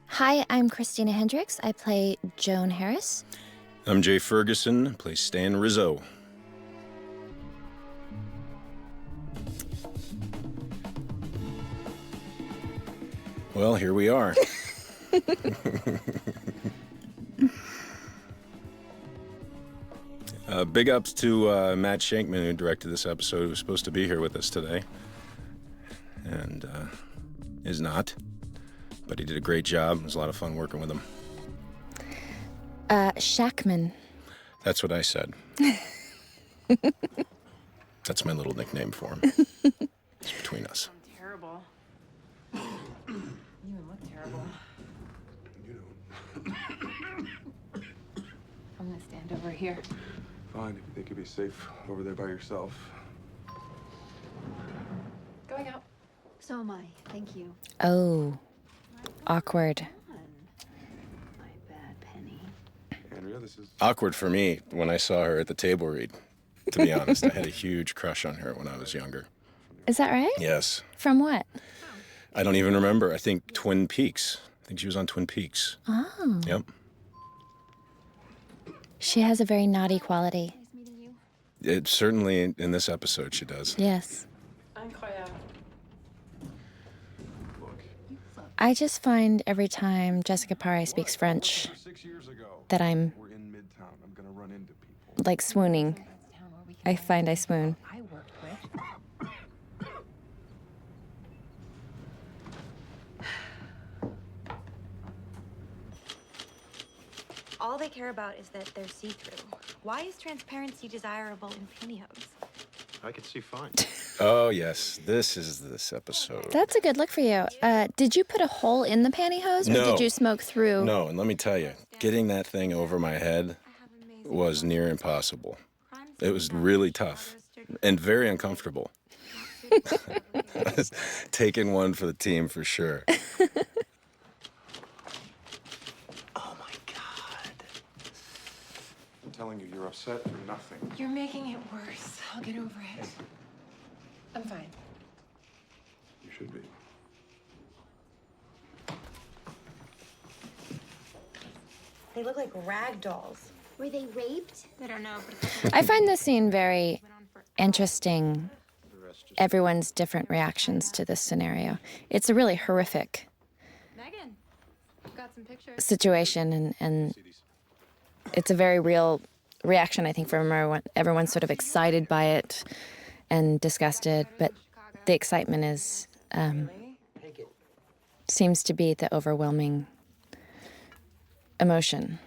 Hi, I'm Christina Hendricks. I play Joan Harris. I'm Jay Ferguson, play Stan Rizzo. Well, here we are. Big ups to Matt Shankman, who directed this episode, who was supposed to be here with us today, and is not. But he did a great job. It was a lot of fun working with him. Shackman. That's what I said. That's my little nickname for him. It's between us. Terrible. You look terrible. You I'm gonna stand over here. Fine, if you think you'd be safe over there by yourself. Going out. So am I. Thank you. Oh, awkward. My bad, Penny. Andrea, this is... Awkward for me when I saw her at the table read. To be honest, I had a huge crush on her when I was younger. Is that right? Yes. From what? I don't even remember. I think Twin Peaks. I think she was on Twin Peaks. Oh. Yep. She has a very naughty quality. Nice meeting you. It certainly in this episode she does. Yes. Incroyable. Look, I just find every time Jessica Paré speaks French 6 years ago, that I'm we're in Midtown. I'm gonna run into people. like swooning. That's town where we can I find I swoon. I worked with. All they care about is that they're see-through. Why is transparency desirable in pantyhose? I could see fine. Oh yes, this is this episode. That's a good look for you. Did you put a hole in the pantyhose, or No. did you smoke through? No, and let me tell you, getting that thing over my head was near impossible. It was really tough and very uncomfortable. I was taking one for the team for sure. Oh my God. I'm telling you, you're upset for nothing. You're making it worse. I'll get over it. I'm fine. You should be. They look like rag dolls. Were they raped? I don't know, I find this scene very interesting. Everyone's different reactions to this scenario. It's a really horrific Megan, I've got some pictures. situation, and it's a very real reaction, I think, from everyone. Everyone's sort of excited by it and disgusted, but the excitement is seems to be the overwhelming emotion.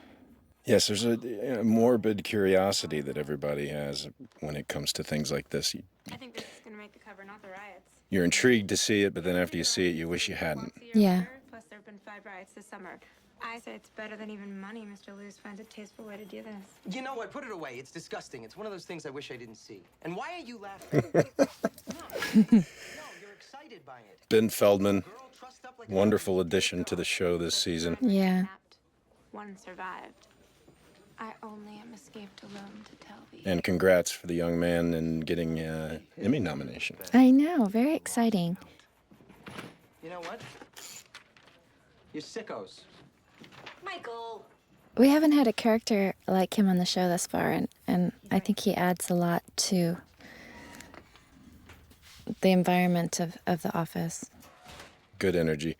Yes, there's a morbid curiosity that everybody has when it comes to things like this. I think this is gonna make the cover, not the riots. You're intrigued to see it, but then after you see it, you wish you hadn't. Yeah. Plus, there have been 5 riots this summer. I say it's better than even money. Mr. Lewis finds a tasteful way to do this. You know what? Put it away. It's disgusting. It's one of those things I wish I didn't see. And why are you laughing? No, you're excited by it. Ben Feldman, Girl trussed up like a- wonderful addition to the show this season. Yeah. One survived. I only am escaped alone to tell thee. And congrats for the young man in getting Emmy nomination. I know, very exciting. You know what? You're sickos. Michael. We haven't had a character like him on the show thus far, and I think he adds a lot to the environment of the office. Good energy.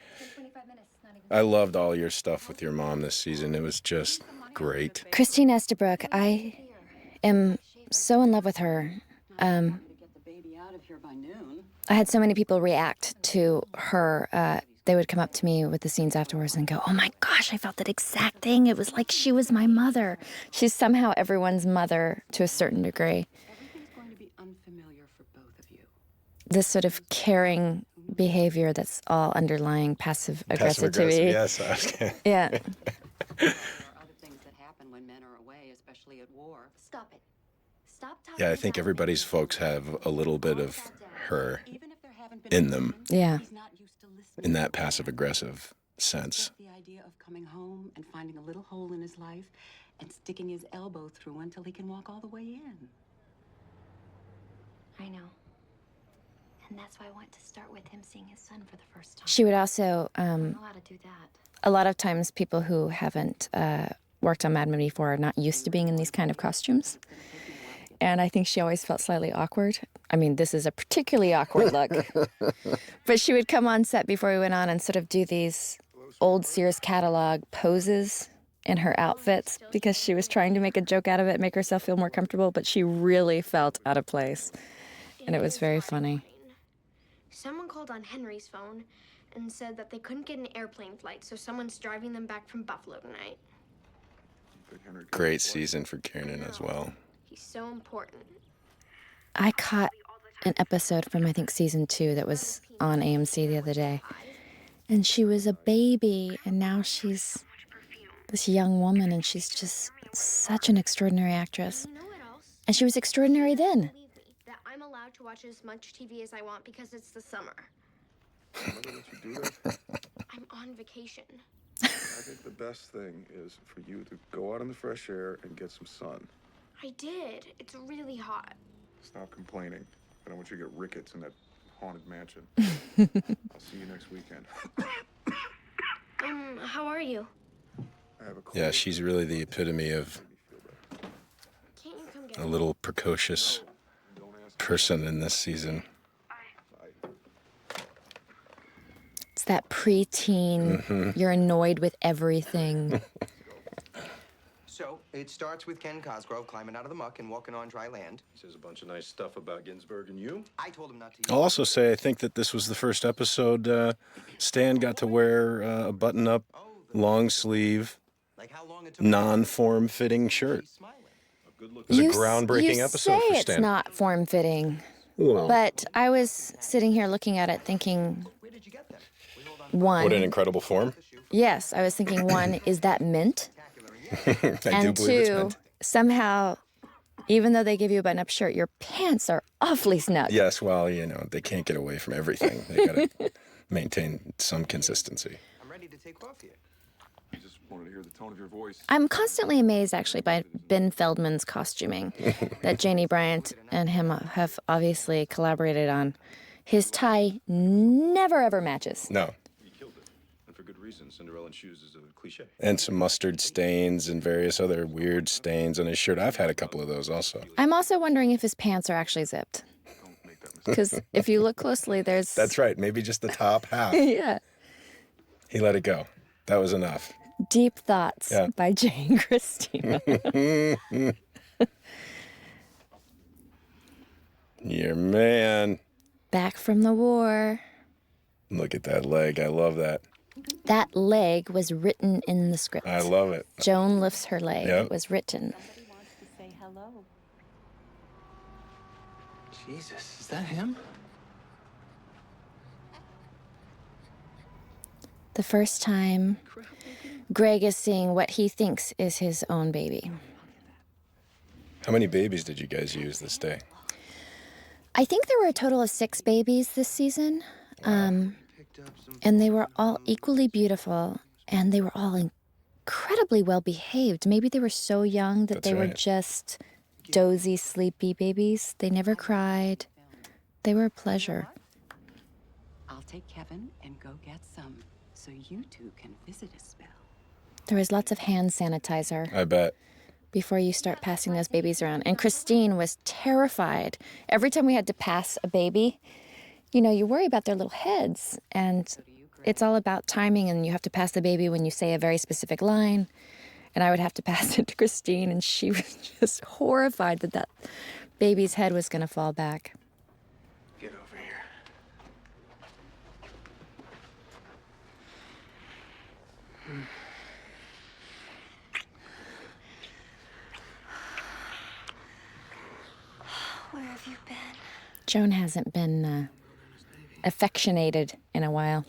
I loved all your stuff with your mom this season. It was just great. Christine Estabrook, I am so in love with her. Get the baby out of here by noon. I had so many people react to her. They would come up to me with the scenes afterwards and go, "Oh my gosh, I felt that exact thing. It was like she was my mother." She's somehow everyone's mother to a certain degree. Everything's going to be unfamiliar for both of you. This sort of caring behavior that's all underlying passive Passive-aggressive, aggressivity. yes. Yeah. There are other things that happen when men are away, especially at war. Stop it. Stop talking. Yeah, I think about everybody's it. folks have a little bit of her Even if there haven't been in them, Yeah. he's not used to listening. in that passive-aggressive sense. The idea of coming home and finding a little hole in his life and sticking his elbow through until he can walk all the way in. I know. And that's why I want to start with him seeing his son for the first time. She would also I'm allowed to do that. a lot of times people who haven't worked on Mad Men before are not used to being in these kind of costumes. And I think she always felt slightly awkward. I mean, this is a particularly awkward look. But she would come on set before we went on and sort of do these old Sears catalog poses in her outfits because she was trying to make a joke out of it, make herself feel more comfortable, but she really felt out of place. And it was very funny. Someone called on Henry's phone and said that they couldn't get an airplane flight, so someone's driving them back from Buffalo tonight. Great season for Kiernan as well. He's so important. I caught an episode from, I think, season 2 that was on AMC the other day. And she was a baby, and now she's this young woman, and she's just such an extraordinary actress. You know what else? And she was extraordinary then. Believe me that I'm allowed to watch as much TV as I want because it's the summer. I'm on vacation. I think the best thing is for you to go out in the fresh air and get some sun. I did. It's really hot. Stop complaining. I don't want you to get rickets in that haunted mansion. I'll see you next weekend. How are you? I have a cold. Yeah, she's really the epitome of Can't you come get a me? little precocious person in this season. It's that preteen, you're annoyed with everything. So, it starts with Ken Cosgrove climbing out of the muck and walking on dry land. He says a bunch of nice stuff about Ginsburg and you. I told him not to. I'll also say I think that this was the first episode Stan got to wear a button-up, long sleeve, Like how long it took non-form fitting shirt. smiling. It was a groundbreaking you episode say for it's Stan. not form-fitting, Well, but I was sitting here looking at it thinking, Where did you get them? We hold on one, what an incredible form. yes, I was thinking, one, is that mint? I do And believe it's two, meant. somehow, even though they give you a button-up shirt, your pants are awfully snug. Yes, well, you know, they can't get away from everything. They got to maintain some consistency. I'm ready to take off here. I just wanted to hear the tone of your voice. I'm constantly amazed, actually, by Ben Feldman's costuming that Janie Bryant and him have obviously collaborated on. His tie never, ever matches. No. He killed it. And for good reason. Cinderella shoes is a cliche. And some mustard stains and various other weird stains on his shirt. I've had a couple of those also. I'm also wondering if his pants are actually zipped. Don't make that mistake. Because if you look closely, there's... That's right. Maybe just the top half. Yeah. He let it go. That was enough. Deep Thoughts Yeah. by Jane Christina. Your man. Back from the war. Look at that leg. I love that. That leg was written in the script. I love it. Joan lifts her leg. Yep. It was written. Somebody wants to say hello. Jesus, is that him? The first time Greg is seeing what he thinks is his own baby. How many babies did you guys use this day? I think there were a total of 6 babies this season. And they were all equally beautiful, and they were all incredibly well behaved. Maybe they were so young that That's they were right. just dozy, sleepy babies. They never cried. They were a pleasure. I'll take Kevin and go get some so you two can visit a spell. There was lots of hand sanitizer I bet. before you start passing those babies around. And Christine was terrified. Every time we had to pass a baby, you know, you worry about their little heads. And it's all about timing, and you have to pass the baby when you say a very specific line. And I would have to pass it to Christine, and she was just horrified that that baby's head was going to fall back. Get over here. Where have you been? Joan hasn't been affectionated in a while.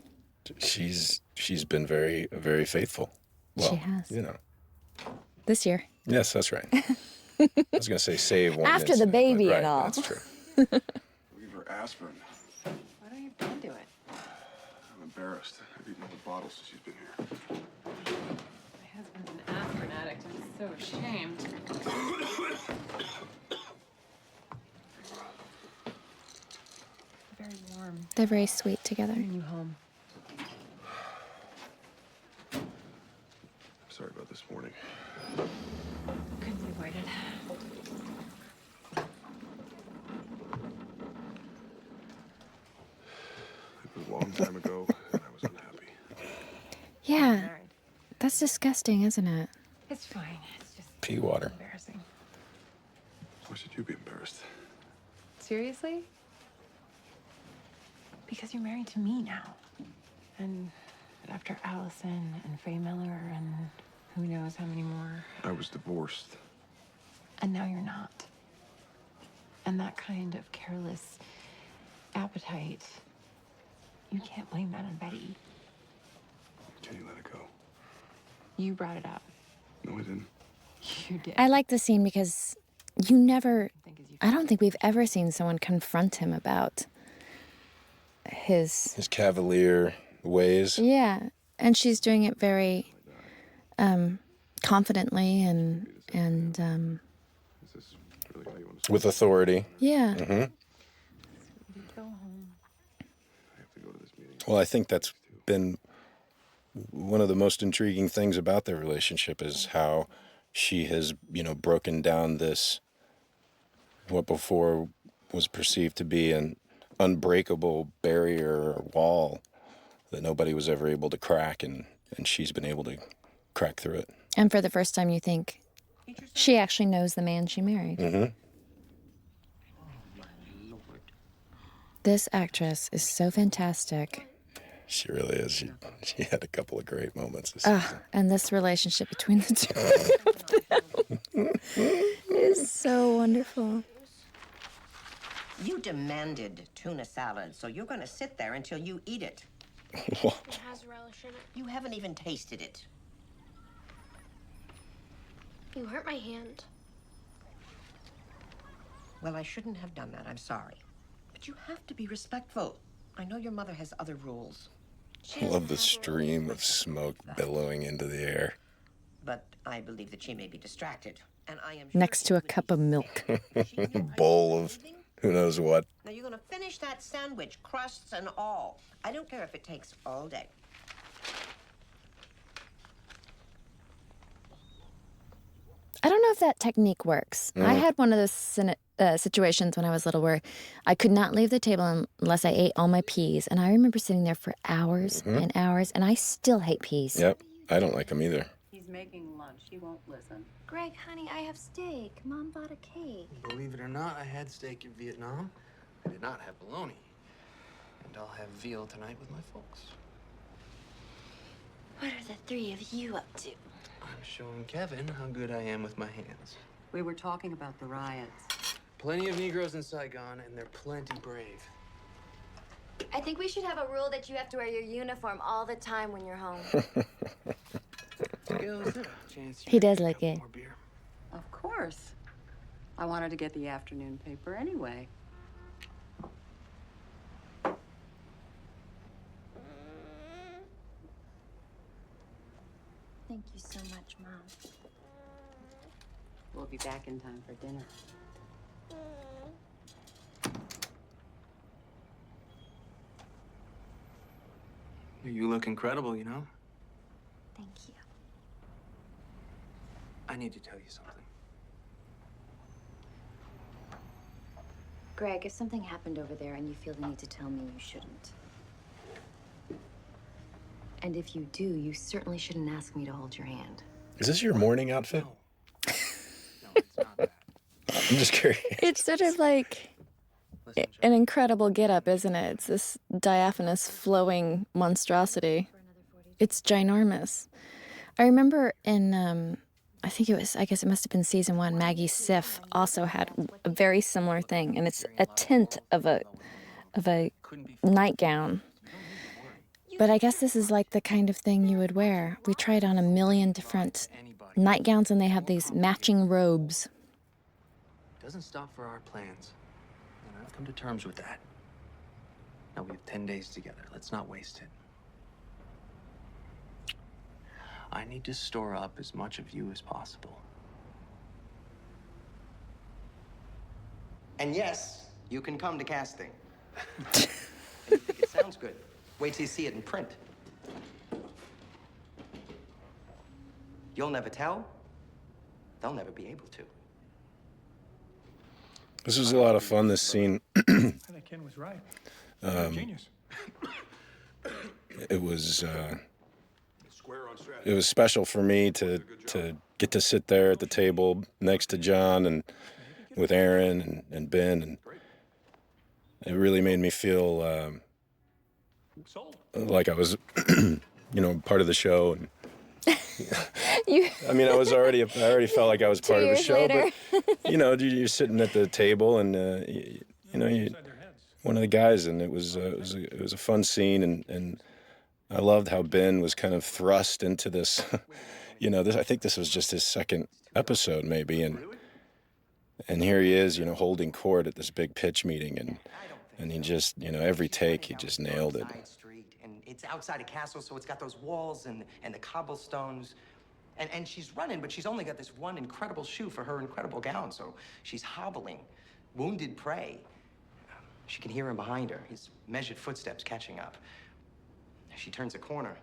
She's been very, very faithful. Well, She has. You know. This year. Yes, that's right. I was going to say save one. After the incident, but baby right, and all. That's true. Leave her aspirin. Why don't you been do it? I'm embarrassed. I've eaten all the bottles since she's been here. My husband's an aspirin addict. I'm so ashamed. Very warm. They're very sweet together. Bring you home. this morning. Couldn't be avoided. It was a long time ago, and I was unhappy. Yeah, that's disgusting, isn't it? It's fine. It's just Pea water. embarrassing. Why should you be embarrassed? Seriously? Because you're married to me now. And after Allison and Faye Miller and who knows how many more. I was divorced. And now you're not. And that kind of careless appetite, you can't blame that on Betty. Can you let it go? You brought it up. No, I didn't. You did. I like the scene because I don't think we've ever seen someone confront him about his cavalier ways. Yeah, and she's doing it very confidently and Is this really how you want to With authority. yeah. Mm-hmm. Go home. I have to go to this meeting. Well, I think that's been one of the most intriguing things about their relationship is how she has, broken down this, what before was perceived to be an unbreakable barrier or wall that nobody was ever able to crack, and she's been able to crack through it. And for the first time, you think she actually knows the man she married. Mm-hmm. This actress is so fantastic. She really is. She had a couple of great moments this season. And this relationship between the two of them is so wonderful. You demanded tuna salad, so you're going to sit there until you eat it. It has relish in it. You haven't even tasted it. You hurt my hand. Well, I shouldn't have done that. I'm sorry. But you have to be respectful. I know your mother has other rules. I love the stream of smoke billowing into the air. But I believe that she may be distracted. And I am sure Next to a cup of milk. A bowl of who knows what. Now you're going to finish that sandwich, crusts and all. I don't care if it takes all day. I don't know if that technique works. I had one of those situations when I was little where I could not leave the table unless I ate all my peas. And I remember sitting there for hours and hours, and I still hate peas. Yep, I don't like them either. He's making lunch. He won't listen. Greg, honey, I have steak. Mom bought a cake. Believe it or not, I had steak in Vietnam. I did not have bologna. And I'll have veal tonight with my folks. What are the three of you up to? I'm showing Kevin how good I am with my hands. We were talking about the riots. Plenty of Negroes in Saigon, and they're plenty brave. I think we should have a rule that you have to wear your uniform all the time when you're home. He does like it. More beer. Of course. I wanted to get the afternoon paper anyway. Thank you so much, Mom. We'll be back in time for dinner. You look incredible, you know? Thank you. I need to tell you something. Greg, if something happened over there and you feel the need to tell me, you shouldn't. And if you do, you certainly shouldn't ask me to hold your hand. Is this your morning outfit? No, it's not that. I'm just curious. It's sort of like an incredible get-up, isn't it? It's this diaphanous, flowing monstrosity. It's ginormous. I remember in, I guess it must have been season 1, Maggie Siff also had a very similar thing, and it's a tint of a nightgown. But I guess this is like the kind of thing you would wear. We tried on a million different nightgowns, and they have these matching robes. Doesn't stop for our plans. And I've come to terms with that. Now we have 10 days together. Let's not waste it. I need to store up as much of you as possible. And yes, you can come to casting. And you think it sounds good. Wait till you see it in print. You'll never tell. They'll never be able to. This was a lot of fun, this scene. I think Ken was right. Genius. It was Square on strategy. it was special for me to get to sit there at the table next to John and with Aaron and Ben, and it really made me feel Sold. like I was, part of the show. And You, I mean, I already felt like I was part of the years show, later. but you're sitting at the table, and one of the guys, and it was a fun scene, and I loved how Ben was kind of thrust into this. I think this was just his second episode, maybe, and here he is, holding court at this big pitch meeting, and he just, every take he just nailed it. Side street, and it's outside a castle, so it's got those walls and the cobblestones. And she's running, but she's only got this one incredible shoe for her incredible gown, so she's hobbling, wounded prey. She can hear him behind her, his measured footsteps catching up. She turns a corner,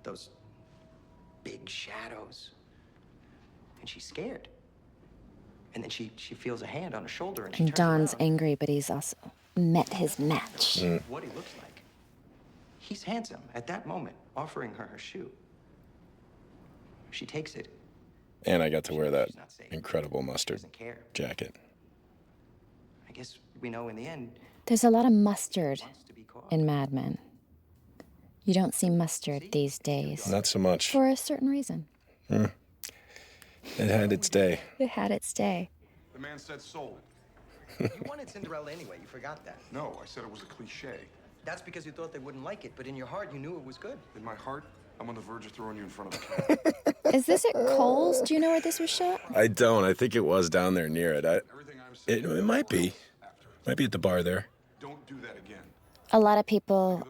those big shadows, and she's scared. And then she feels a hand on her shoulder, and she And turns Don's around. angry, but he's also met his match. What he looks like. He's handsome at that moment, offering her her shoe. She takes it, And I got to wear that incredible mustard doesn't care. jacket. I guess we know in the end, There's a lot of mustard wants to be caught. in Mad Men. You don't see mustard these days Not so much. for a certain reason. It had its day. It had its day. The man said sold. You wanted Cinderella anyway, you forgot that. No, I said it was a cliche. That's because you thought they wouldn't like it, but in your heart you knew it was good. In my heart, I'm on the verge of throwing you in front of a cat. Is this at Kohl's? Do you know where this was shot? I don't. I think it was down there near it. Everything I've said. It might be. Might be at the bar there. Don't do that again. A lot of people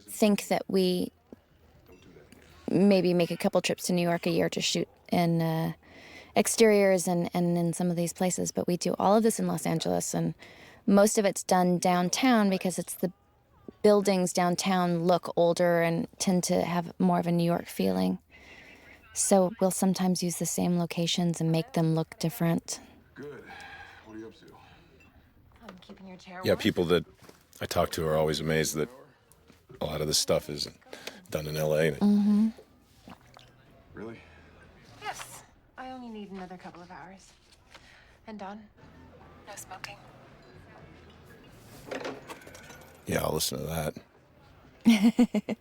think that we maybe make a couple trips to New York a year to shoot in exteriors and in some of these places, but we do all of this in Los Angeles, and most of it's done downtown because it's the buildings downtown look older and tend to have more of a New York feeling. So we'll sometimes use the same locations and make them look different. Good. What are you up to? I'm keeping your chair Yeah, warm. people that I talk to are always amazed that a lot of this stuff is done in LA. Mm-hmm. Really? Yes. I only need another couple of hours. And Don? No smoking. Yeah, I'll listen to that.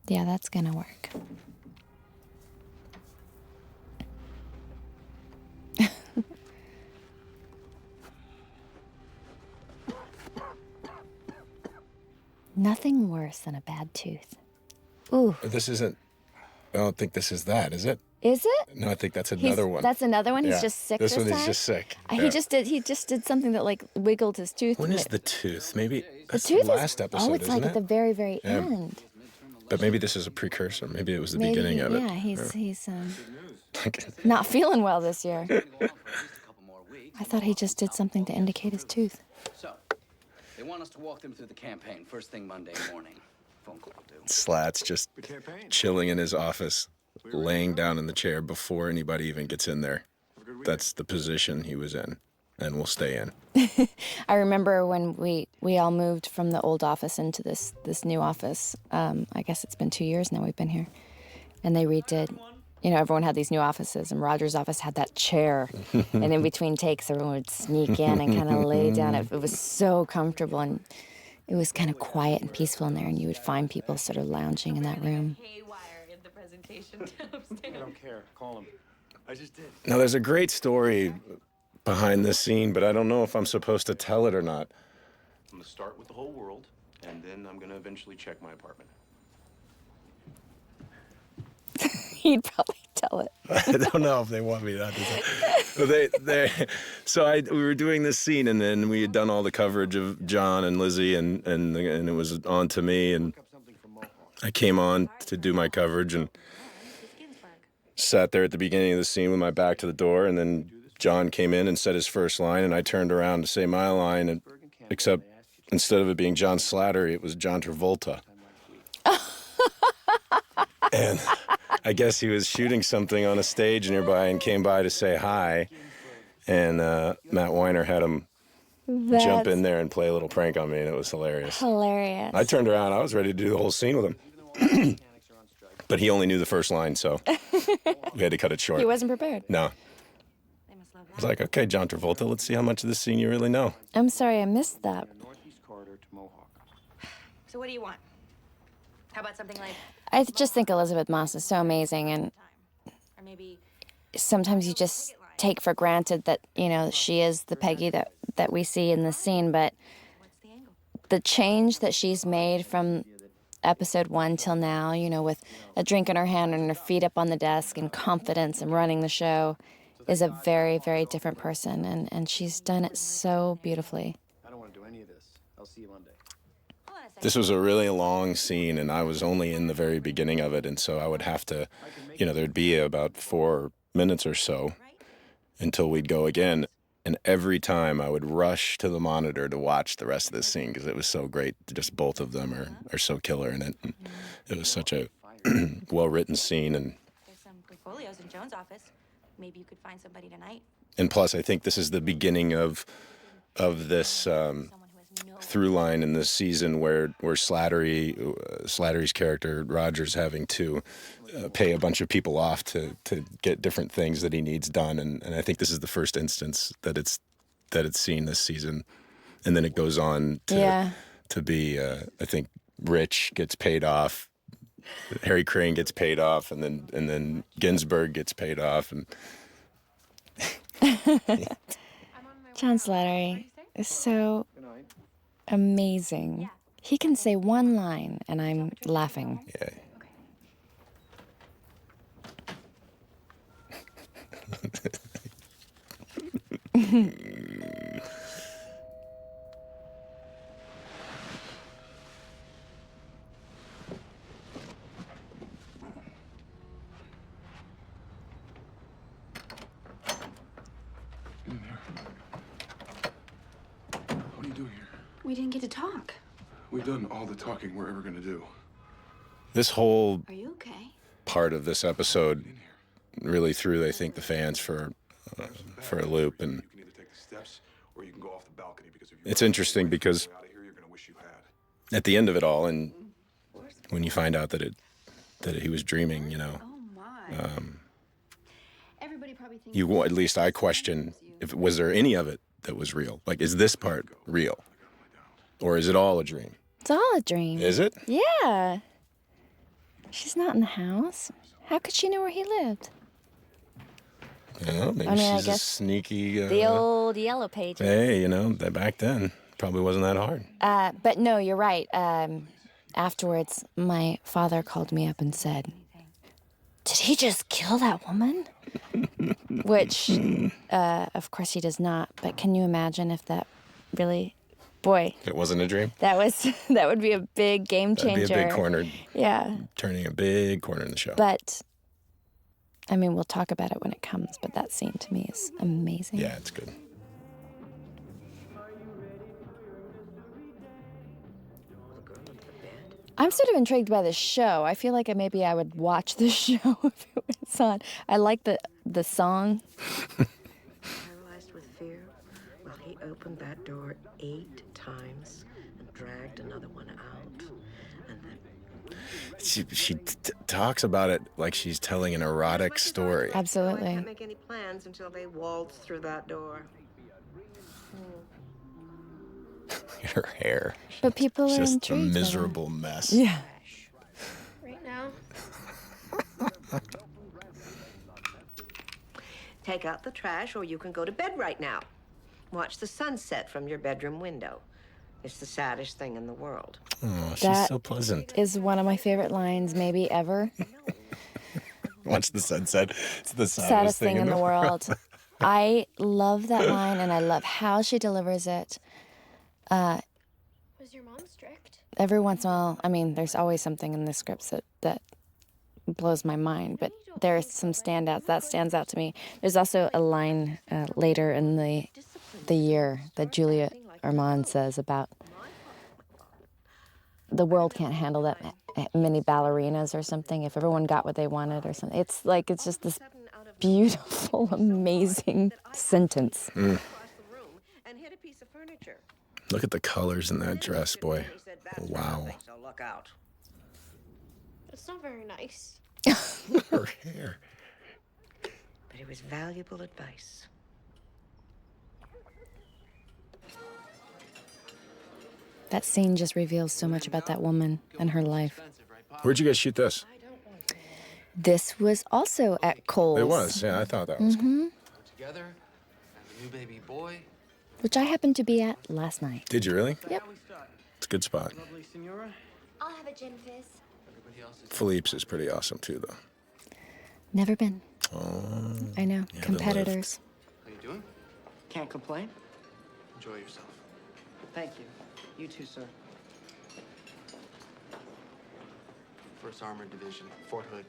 Yeah, that's gonna work. Nothing worse than a bad tooth. Ooh, This isn't. I don't think this is that, is it? is it? No, I think that's He's- another one. That's another one. Yeah. He's just sick. This one time? is just sick. He Yeah. just did something that like wiggled his tooth. When is the tooth? Maybe The that's tooth the last is, episode, oh, it's isn't like it? at the very, very Yeah. end. But maybe this is a precursor. Maybe it was the Maybe beginning of it. Yeah, he's Okay. not feeling well this year. I thought he just did something to indicate his tooth. So, they want us to walk them through the campaign first thing Monday morning. Phone call will do. Slat's just chilling in his office, laying down in the chair before anybody even gets in there. That's the position he was in, and will stay in. I remember when we all moved from the old office into this new office. I guess it's been 2 years now we've been here, and they redid. Everyone had these new offices, and Roger's office had that chair. And in between takes, everyone would sneak in and kind of lay down. It was so comfortable, and it was kind of quiet and peaceful in there. And you would find people sort of lounging in that room. I don't care. Call him. I just did. Now, there's a great story behind this scene, but I don't know if I'm supposed to tell it or not. I'm gonna start with the whole world, and then I'm gonna eventually check my apartment. He'd probably tell it. I don't know if they want me not to tell. But we were doing this scene, and then we had done all the coverage of John and Lizzie, and it was on to me, and I came on to do my coverage and sat there at the beginning of the scene with my back to the door, and then John came in and said his first line, and I turned around to say my line, and except instead of it being John Slattery, it was John Travolta. And I guess he was shooting something on a stage nearby and came by to say hi. And Matt Weiner had him jump in there and play a little prank on me, and it was hilarious. Hilarious. I turned around. I was ready to do the whole scene with him. But he only knew the first line, so we had to cut it short. He wasn't prepared. No. I was like, okay, John Travolta, let's see how much of this scene you really know. I'm sorry I missed that. So what do you want? How about something like, I just think Elizabeth Moss is so amazing, and or maybe sometimes you just take for granted that, you know, she is the Peggy that we see in the scene, but the change that she's made from episode 1 till now, you know, with a drink in her hand and her feet up on the desk and confidence and running the show, is a very, very different person, and she's done it so beautifully. I don't want to do any of this. I'll see you Monday. This was a really long scene, and I was only in the very beginning of it, and so I would have to, you know, there'd be about 4 minutes or so until we'd go again. And every time I would rush to the monitor to watch the rest of this scene because it was so great. Just both of them are so killer in it. And it was such a well-written scene. And there's some portfolios in Joan's office. Maybe you could find somebody tonight. And plus, I think this is the beginning of this through line in this season where Slattery's character, Roger's having to pay a bunch of people off to get different things that he needs done. And I think this is the first instance that it's seen this season. And then it goes on to be, I think, Rich gets paid off, Harry Crane gets paid off, and then Ginsberg gets paid off. And John Slattery is so amazing. He can say one line, and I'm laughing. Yeah. What do you do here? We didn't get to talk. We've done all the talking we're ever gonna do. This whole Are you okay? part of this episode really threw, I think, the fans for a loop. And You can either take the steps or you can go off the balcony because if you it's interesting because out of here, you're gonna wish you had. at the end of it all, and when you find out that he was dreaming, you know, Everybody probably thinks at least I question if was there any of it that was real. Like, is this part real, or is it all a dream? It's all a dream. Is it? Yeah. She's not in the house. How could she know where he lived? I don't know, maybe I mean, I she's a guess sneaky. The old Yellow Pages. Hey, you know, that back then probably wasn't that hard. But no, you're right. Afterwards, my father called me up and said, "Did he just kill that woman?" Which, of course, he does not. But can you imagine if that really, boy, It wasn't a dream. that would be a big game changer. That'd be a big corner, Yeah. turning a big corner in the show. But I mean, we'll talk about it when it comes. But that scene to me is amazing. Yeah, it's good. I'm sort of intrigued by the show. I feel like maybe I would watch the show if it was on. I like the song. Paralyzed with fear, well, he opened that door 8 times and dragged another one out. And then She talks about it like she's telling an erotic story. I Absolutely. can't make any plans until they waltz through that door. Her hair. But people are Just a intrigued. by that. miserable mess. Yeah. Right now. Take out the trash or you can go to bed right now. Watch the sunset from your bedroom window. It's the saddest thing in the world. Oh, she's That so pleasant. is one of my favorite lines, maybe ever. Watch the sunset. It's the Saddest thing in the world. I love that line, and I love how she delivers it. Was your mom strict? Every once in a while, I mean, there's always something in the scripts that blows my mind, but there are some standouts. That stands out to me. There's also a line later in the year that Julia Armand says about the world can't handle that mini ballerinas or something if everyone got what they wanted or something. It's like, it's just this beautiful, amazing sentence. And hit a piece of furniture. Look at the colors in that dress, boy. Wow. So look out. It's not very nice. Her hair. But it was valuable advice. That scene just reveals so much about that woman and her life. Where'd you guys shoot this? This was also at Kohl's. It was, yeah, I thought that was. Mm-hmm. Together, and a new baby boy. Which I happened to be at last night. Did you really? Yep. It's a good spot. I'll have a gin fizz. Philippe's is pretty awesome too, though. Never been. Oh. I know. Yeah, the Competitors. How you doing? Can't complain. Enjoy yourself. Thank you. You too, sir. First Armored Division, Fort Hood.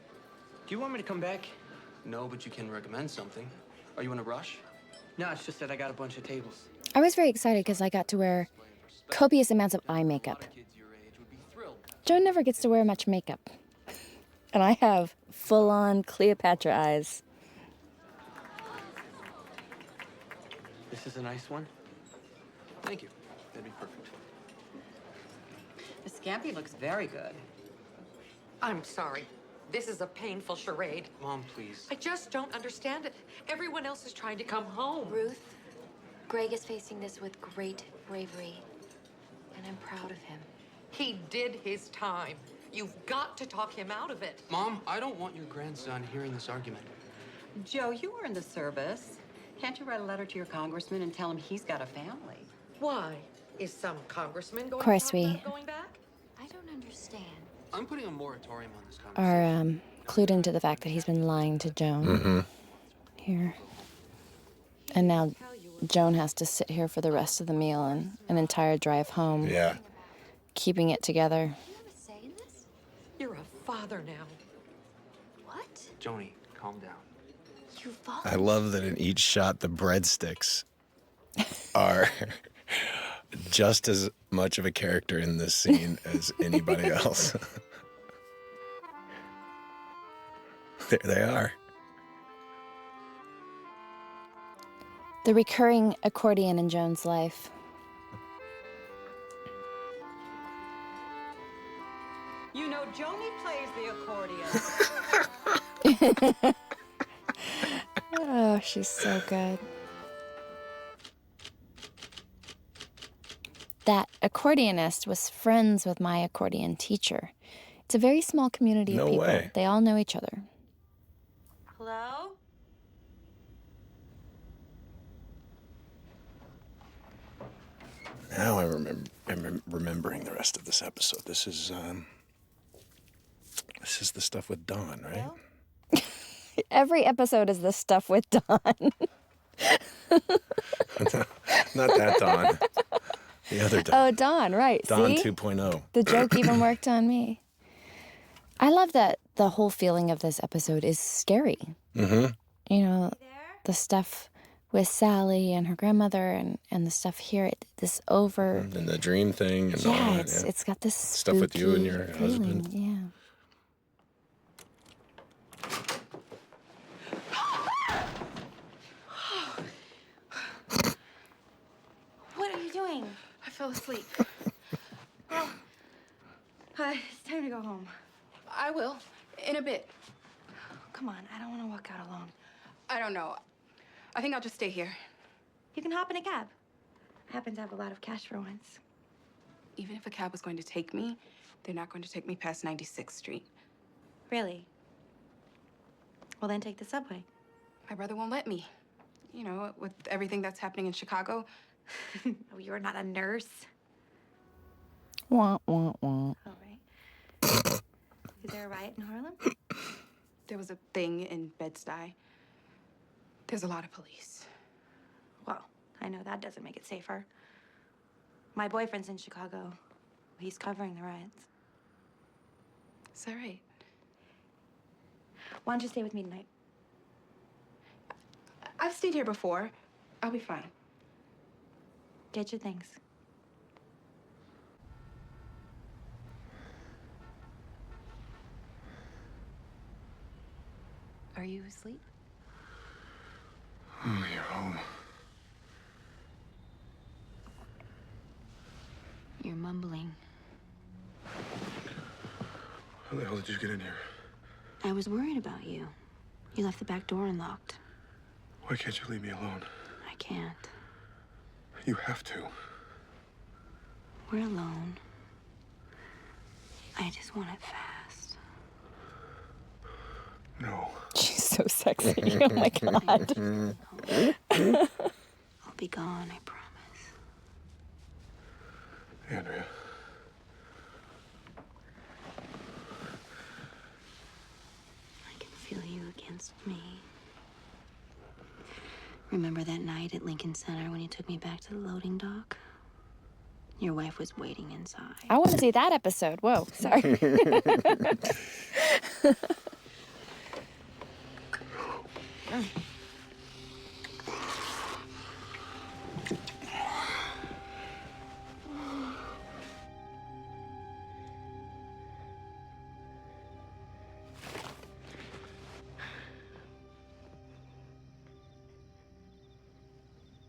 Do you want me to come back? No, but you can recommend something. Are you in a rush? No, it's just that I got a bunch of tables. I was very excited because I got to wear copious amounts of eye makeup. Joan never gets to wear much makeup. And I have full-on Cleopatra eyes. This is a nice one. Thank you. That'd be perfect. The scampi looks very good. I'm sorry. This is a painful charade. Mom, please. I just don't understand it. Everyone else is trying to come home. Ruth, Greg is facing this with great bravery, and I'm proud of him. He did his time. You've got to talk him out of it. Mom, I don't want your grandson hearing this argument. Joe, you were in the service. Can't you write a letter to your congressman and tell him he's got a family? Why? Is some congressman going Of course to talk we about going back? I don't understand. I'm putting a moratorium on this conversation. Are clued into the fact that he's been lying to Joan. Mm-hmm. Here. And now Joan has to sit here for the rest of the meal and an entire drive home. Yeah. Keeping it together. You're a father now. What? Joni, calm down. You father? I love that in each shot, the breadsticks are just as much of a character in this scene as anybody else. There they are. The recurring accordion in Joan's life. You know, Joni plays the accordion. Oh, she's so good. That accordionist was friends with my accordion teacher. It's a very small community of No people. way. They all know each other. Hello? Now I'm remembering the rest of this episode. This is the stuff with Dawn, right? Every episode is this stuff with Dawn. Not that Dawn. The other Dawn. Oh, Dawn, right. Dawn See? 2.0. The joke even worked on me. I love that the whole feeling of this episode is scary. Mm-hmm. You know, the stuff with Sally and her grandmother and the stuff here, this over. And the dream thing and all Yeah, that. Yeah, it's got this stuff with you and your spooky feeling, husband. Yeah. What are you doing? I fell asleep. Well, it's time to go home. I will, in a bit. Come on, I don't want to walk out alone. I don't know. I think I'll just stay here. You can hop in a cab. I happen to have a lot of cash for once. Even if a cab was going to take me, they're not going to take me past 96th Street. Really? Well, then take the subway. My brother won't let me. You know, with everything that's happening in Chicago. Oh, you're not a nurse. Wah, wah, wah. All right. Is there a riot in Harlem? There was a thing in Bed-Stuy. There's a lot of police. Well, I know that doesn't make it safer. My boyfriend's in Chicago. He's covering the riots. Is that right? Why don't you stay with me tonight? I've stayed here before. I'll be fine. Get your things. Are you asleep? Oh, you're home. You're mumbling. How the hell did you get in here? I was worried about you. You left the back door unlocked. Why can't you leave me alone? I can't. You have to. We're alone. I just want it fast. No. She's so sexy. Oh my God. I'll be gone, I promise. Andrea. I can feel you against me. Remember that night at Lincoln Center when you took me back to the loading dock? Your wife was waiting inside. I want to see that episode. Whoa, sorry.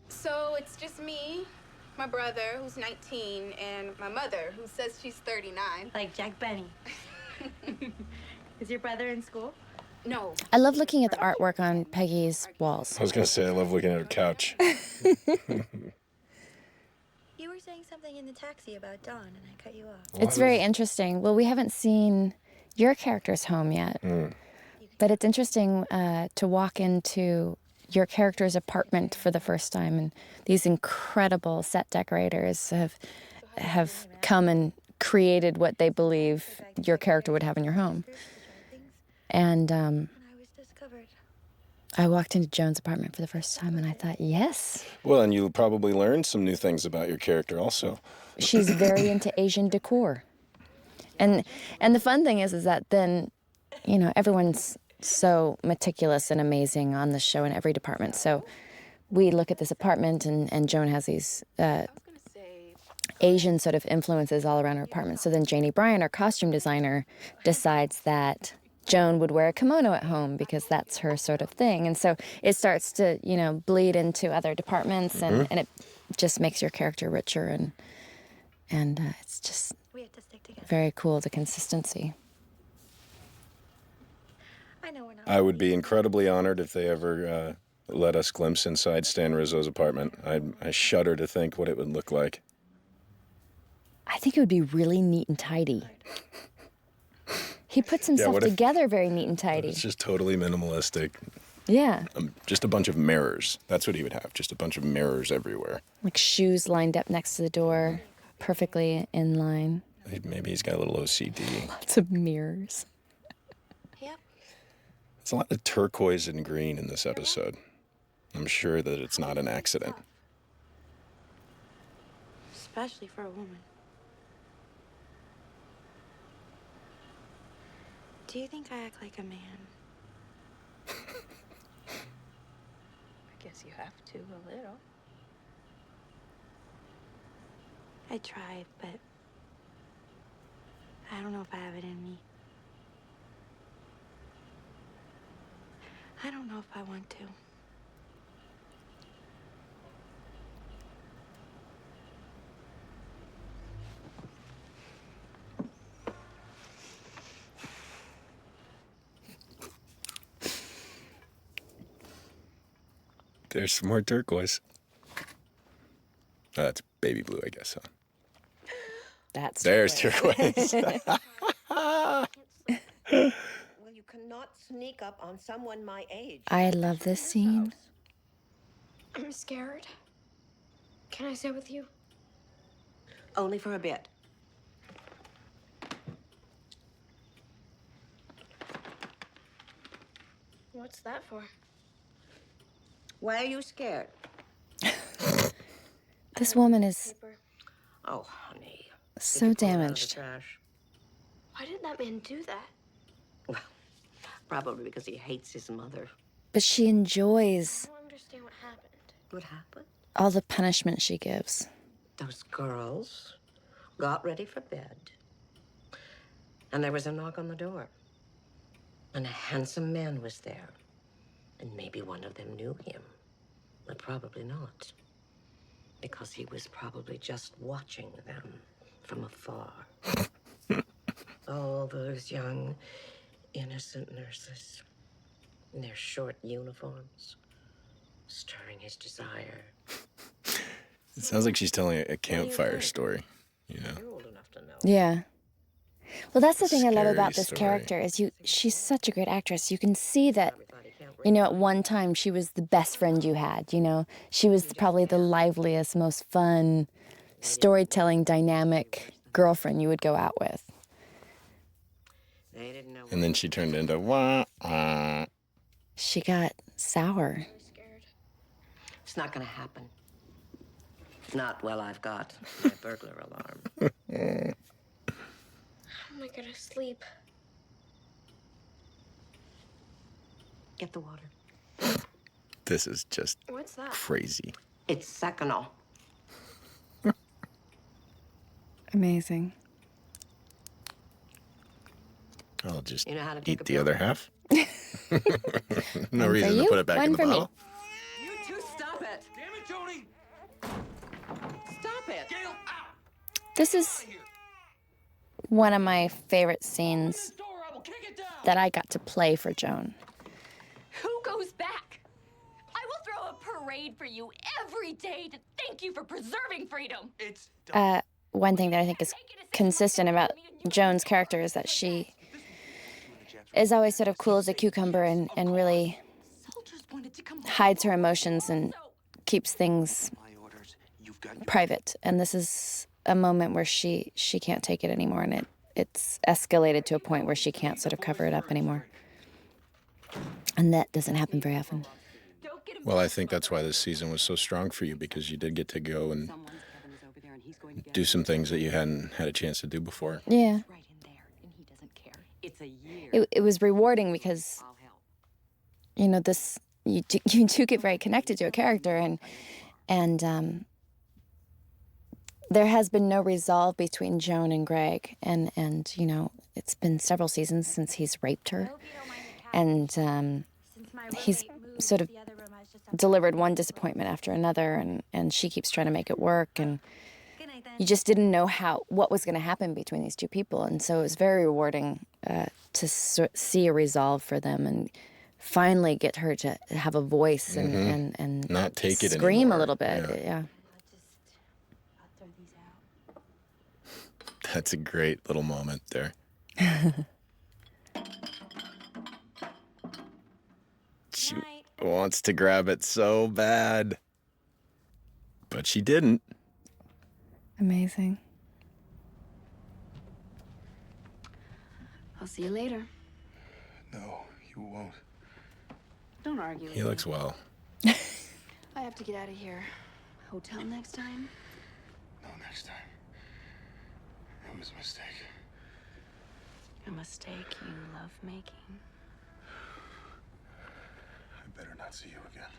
So it's just me, my brother, who's 19, and my mother, who says she's 39. Like Jack Benny. Is your brother in school? No. I love looking at the artwork on Peggy's walls. I was gonna say I love looking at her couch. You were saying something in the taxi about Dawn, and I cut you off. It's very interesting. Well, we haven't seen your character's home yet, but it's interesting to walk into your character's apartment for the first time, and these incredible set decorators have come and created what they believe your character would have in your home. And I walked into Joan's apartment for the first time, and I thought, yes. Well, and you probably learned some new things about your character also. She's very into Asian decor. And the fun thing is that then, you know, everyone's so meticulous and amazing on the show in every department. So we look at this apartment, and Joan has these Asian sort of influences all around her apartment. So then Janie Bryan, our costume designer, decides that Joan would wear a kimono at home because that's her sort of thing. And so it starts to, you know, bleed into other departments, and it just makes your character richer, and it's just very cool, the consistency. I would be incredibly honored if they ever let us glimpse inside Stan Rizzo's apartment. I shudder to think what it would look like. I think it would be really neat and tidy. He puts himself together very neat and tidy. It's just totally minimalistic. Yeah. Just a bunch of mirrors. That's what he would have. Just a bunch of mirrors everywhere. Like shoes lined up next to the door, perfectly in line. Maybe he's got a little OCD. Lots of mirrors. There's a lot of turquoise and green in this episode. I'm sure that it's not an accident. Especially for a woman. Do you think I act like a man? I guess you have to, a little. I tried, but I don't know if I have it in me. I don't know if I want to. There's some more turquoise. That's baby blue, I guess, huh? There's turquoise. Well, you cannot sneak up on someone my age. I love this scene. I'm scared. Can I sit with you? Only for a bit. What's that for? Why are you scared? This woman is Oh, honey. so damaged. Why did that man do that? Probably because he hates his mother. But she enjoys I don't understand what happened. What happened? all the punishment she gives. Those girls got ready for bed. And there was a knock on the door. And a handsome man was there. And maybe one of them knew him. But probably not. Because he was probably just watching them from afar. All those young, innocent nurses in their short uniforms, stirring his desire. It sounds like she's telling a campfire story, you know? You're old enough to know. Yeah. Well, that's the thing I love Scary about this story. character is she's such a great actress. You can see that, you know, at one time she was the best friend you had, you know. She was probably the liveliest, most fun, storytelling, dynamic girlfriend you would go out with. And then she turned into wah. She got sour. It's not gonna happen. Not while I've got my burglar alarm. How am I gonna sleep? Get the water. This is just What's that? crazy. It's Seconal. Amazing. I'll just You know how to take eat a the pill? other half. No One for reason to you, put it back one in the for me. bottle. You two, stop it! Damn it, Joni! Stop it! Gail, out! This is one of my favorite scenes Door, I will kick it down! that I got to play for Joan. Who goes back? I will throw a parade for you every day to thank you for preserving freedom. It's One thing that I think is consistent about Joan's character is that she is always sort of cool as a cucumber and really hides her emotions and keeps things private. And this is a moment where she can't take it anymore, and it's escalated to a point where she can't sort of cover it up anymore. And that doesn't happen very often. Well, I think that's why this season was so strong for you, because you did get to go and do some things that you hadn't had a chance to do before. Yeah. It's a year. It was rewarding because, you know, you do get very connected to a character, and there has been no resolve between Joan and Greg, and you know, it's been several seasons since he's raped her, and he's sort of delivered one disappointment after another, and she keeps trying to make it work, and you just didn't know what was going to happen between these two people, and so it was very rewarding to see a resolve for them and finally get her to have a voice and not take it scream anymore. a little bit. Yeah. That's a great little moment there. She wants to grab it so bad, but she didn't. Amazing. I'll see you later. No, you won't. Don't argue. He looks well. I have to get out of here. Hotel next time? No, next time. It was a mistake. A mistake you love making. I better not see you again.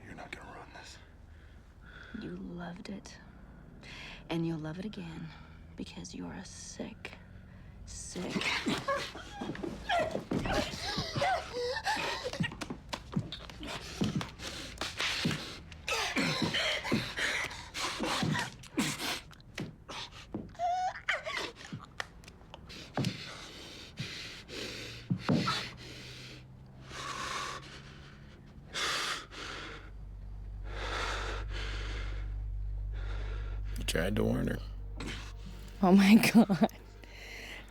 You're not gonna ruin this. You loved it. And you'll love it again because you're a sick. You tried to warn her. Oh my God.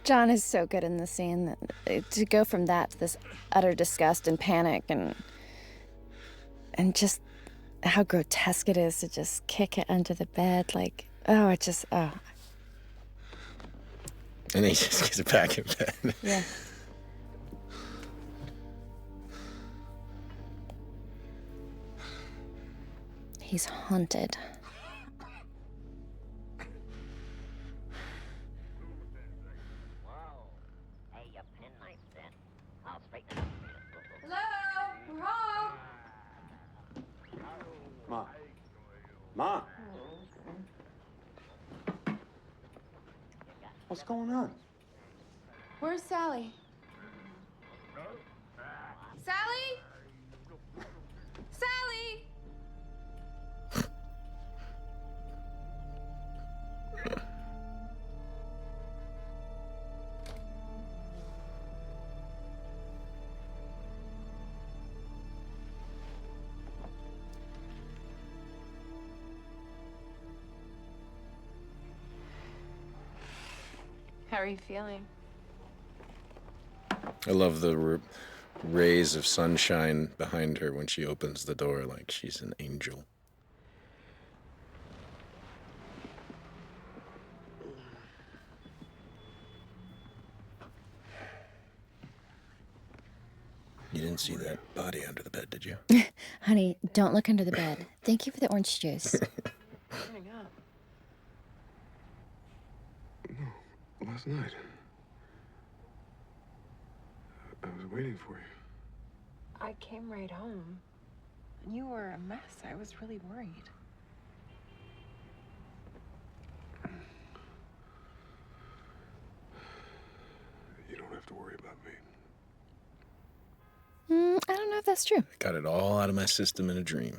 John is so good in the scene. To go from that to this utter disgust and panic and just how grotesque it is to just kick it under the bed. Like, oh. And then he just gets back in bed. Yeah. He's haunted. Hello? We're home. Ma. Ma. What's going on? Where's Sally? Sally? Sally? How are you feeling? I love the rays of sunshine behind her when she opens the door like she's an angel. You didn't see that body under the bed, did you? Honey, don't look under the bed. Thank you for the orange juice. Coming up. Last night. I was waiting for you. I came right home. You were a mess. I was really worried. You don't have to worry about me. I don't know if that's true. Got it all out of my system in a dream.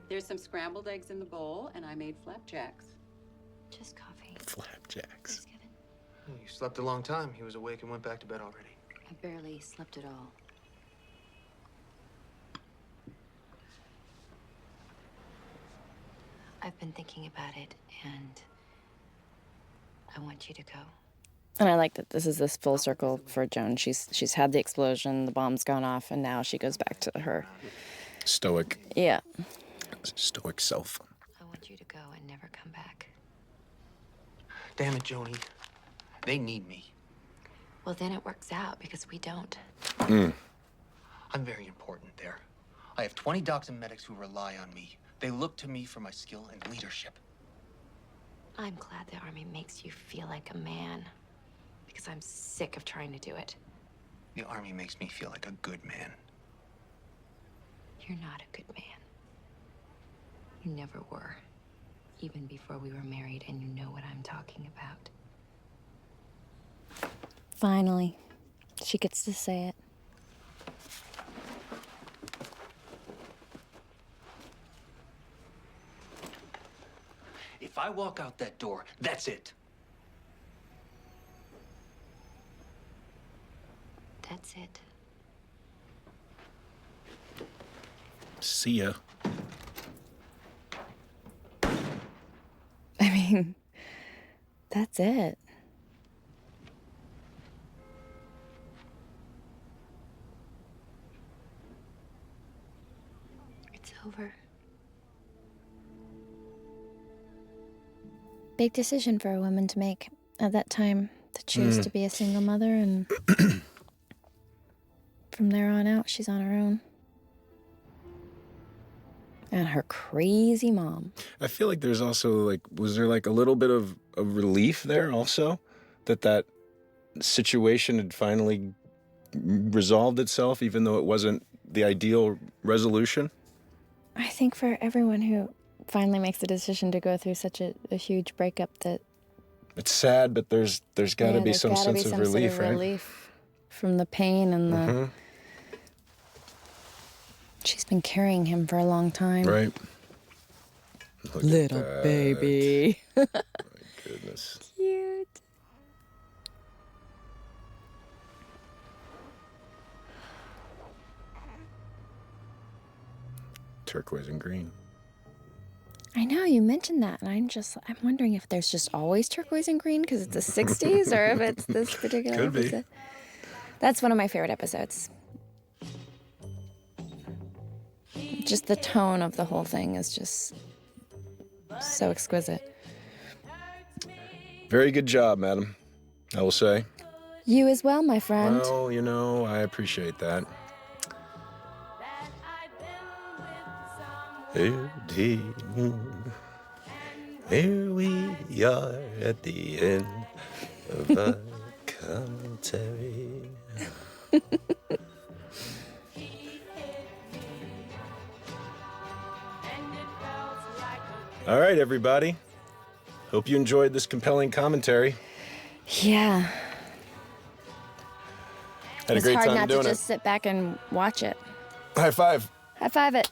There's some scrambled eggs in the bowl, and I made flapjacks. Just coffee. Flapjacks. You slept a long time. He was awake and went back to bed already. I barely slept at all. I've been thinking about it, and I want you to go. And I like that this full circle for Joan. She's had the explosion, the bomb's gone off, and now she goes back to her Stoic self. I want you to go and never come back. Damn it, Joni. They need me. Well, then it works out because we don't. I'm very important there. I have 20 docs and medics who rely on me. They look to me for my skill and leadership. I'm glad the Army makes you feel like a man, because I'm sick of trying to do it. The Army makes me feel like a good man. You're not a good man. You never were, even before we were married, and you know what I'm talking about. Finally, she gets to say it. If I walk out that door, that's it. That's it. See ya. I mean, that's it. It's over. Big decision for a woman to make at that time, to choose to be a single mother, and from there on out, she's on her own. And her crazy mom. I feel like there's also was there a little bit of relief there also? That situation had finally resolved itself, even though it wasn't the ideal resolution? I think for everyone who finally makes the decision to go through such a huge breakup, that it's sad, but there's got to be some sense of relief, right? Relief from the pain and the... She's been carrying him for a long time. Right. Little baby. My goodness. Cute. Turquoise and green. I know, you mentioned that, and I'm wondering if there's just always turquoise and green because it's the 60s, or if it's this particular Could be. episode. That's one of my favorite episodes. Just the tone of the whole thing is just so exquisite. Very good job, madam, I will say. You as well, my friend. Well, I appreciate that. Here we are at the end of our commentary. All right, everybody. Hope you enjoyed this compelling commentary. Yeah. Had a It's great hard time not doing to it. just sit back and watch it. High five. High five it.